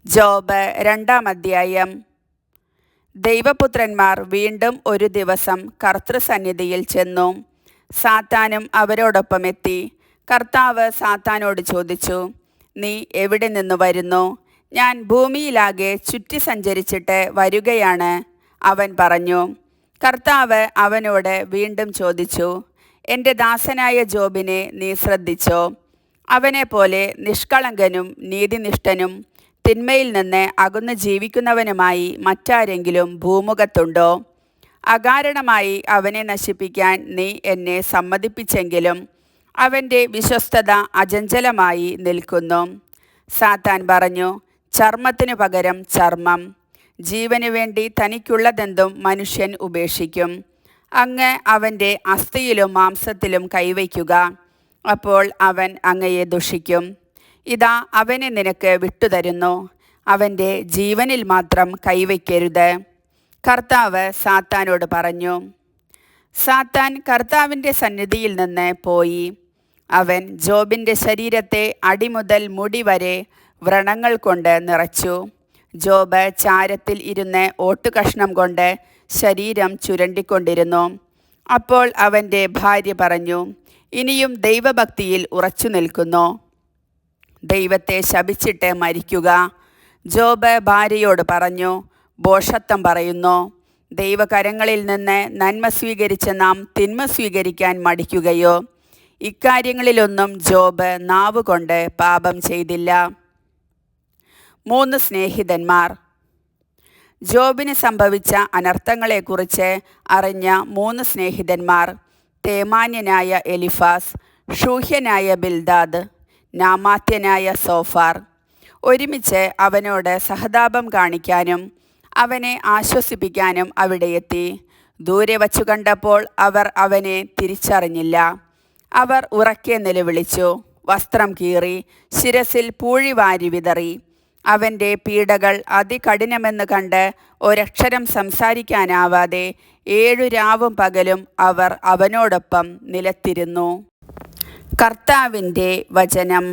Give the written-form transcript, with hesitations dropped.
Job 2-ാം അധ്യായം. ദൈവപുത്രന്മാർ വീണ്ടും ഒരു ദിവസം കർത്തൃസന്നിധിയിൽ ചെന്നു. സാത്താനും അവരോടൊപ്പം എത്തി. കർത്താവ് സാത്താനോട് ചോദിച്ചു, നീ എവിടെ നിന്നു വരുന്നു? ഞാൻ ഭൂമിയിലാകെ ചുറ്റി സഞ്ചരിച്ചിട്ട് വരുകയാണ്, അവൻ പറഞ്ഞു. കർത്താവ് അവനോട് വീണ്ടും ചോദിച്ചു, എൻ്റെ ദാസനായ ജോബിനെ നീ ശ്രദ്ധിച്ചോ? അവനെപ്പോലെ നിഷ്കളങ്കനും നീതിനിഷ്ഠനും തിന്മയിൽ നിന്ന് അകന്നു ജീവിക്കുന്നവനുമായി മറ്റാരെങ്കിലും ഭൂമുഖത്തുണ്ടോ? അകാരണമായി അവനെ നശിപ്പിക്കാൻ നീ എന്നെ സമ്മതിപ്പിച്ചെങ്കിലും അവൻ്റെ വിശ്വസ്തത അചഞ്ചലമായി നിൽക്കുന്നു. സാത്താൻ പറഞ്ഞു, ചർമ്മത്തിനു പകരം ചർമ്മം. ജീവനു വേണ്ടി തനിക്കുള്ളതെന്തും മനുഷ്യൻ ഉപേക്ഷിക്കും. അങ്ങ് അവൻ്റെ അസ്ഥിയിലും മാംസത്തിലും കൈവയ്ക്കുക, അപ്പോൾ അവൻ അങ്ങയെ ദുഷിക്കും. ഇതാ അവനെ നിനക്ക് വിട്ടുതരുന്നു, അവൻ്റെ ജീവനിൽ മാത്രം കൈവയ്ക്കരുത്. കർത്താവ് സാത്താനോട് പറഞ്ഞു. സാത്താൻ കർത്താവിൻ്റെ സന്നിധിയിൽ നിന്ന് പോയി. അവൻ ജോബിൻ്റെ ശരീരത്തെ അടിമുതൽ മുടി വരെ വ്രണങ്ങൾ കൊണ്ട് നിറച്ചു. ജോബ് ചാരത്തിൽ ഇരുന്ന് ഓട്ടുകഷ്ണം കൊണ്ട് ശരീരം ചുരണ്ടിക്കൊണ്ടിരുന്നു. അപ്പോൾ അവൻ്റെ ഭാര്യ പറഞ്ഞു, ഇനിയും ദൈവഭക്തിയിൽ ഉറച്ചു നിൽക്കുന്നു. ദൈവത്തെ ശപിച്ചിട്ട് മരിക്കുക. ജോബ് ഭാര്യയോട് പറഞ്ഞു, ഭോഷത്വം പറയുന്നു. ദൈവകരങ്ങളിൽ നിന്ന് നന്മ സ്വീകരിച്ച നാം തിന്മ സ്വീകരിക്കാൻ മടിക്കുകയോ? ഇക്കാര്യങ്ങളിലൊന്നും ജോബ് നാവുകൊണ്ട് പാപം ചെയ്തില്ല. 3 സ്നേഹിതന്മാർ. ജോബിന് സംഭവിച്ച അനർത്ഥങ്ങളെക്കുറിച്ച് അറിഞ്ഞ 3 സ്നേഹിതന്മാർ, തേമാന്യനായ എലിഫാസ്, ഷൂഹ്യനായ ബിൽദാദ്, നാമാത്യനായ സോഫാർ, ഒരുമിച്ച് അവനോട് സഹതാപം കാണിക്കാനും അവനെ ആശ്വസിപ്പിക്കാനും അവിടെയെത്തി. ദൂരെ വച്ചു കണ്ടപ്പോൾ അവർ അവനെ തിരിച്ചറിഞ്ഞില്ല. അവർ ഉറക്കെ നിലവിളിച്ചു, വസ്ത്രം കീറി, ശിരസിൽ പൂഴി വാരി വിതറി. അവൻ്റെ പീഡകൾ അതികഠിനമെന്ന് കണ്ട് ഒരക്ഷരം സംസാരിക്കാനാവാതെ 7 രാവും പകലും അവർ അവനോടൊപ്പം നിലത്തിരുന്നു. കർത്താവിൻ്റെ വചനം.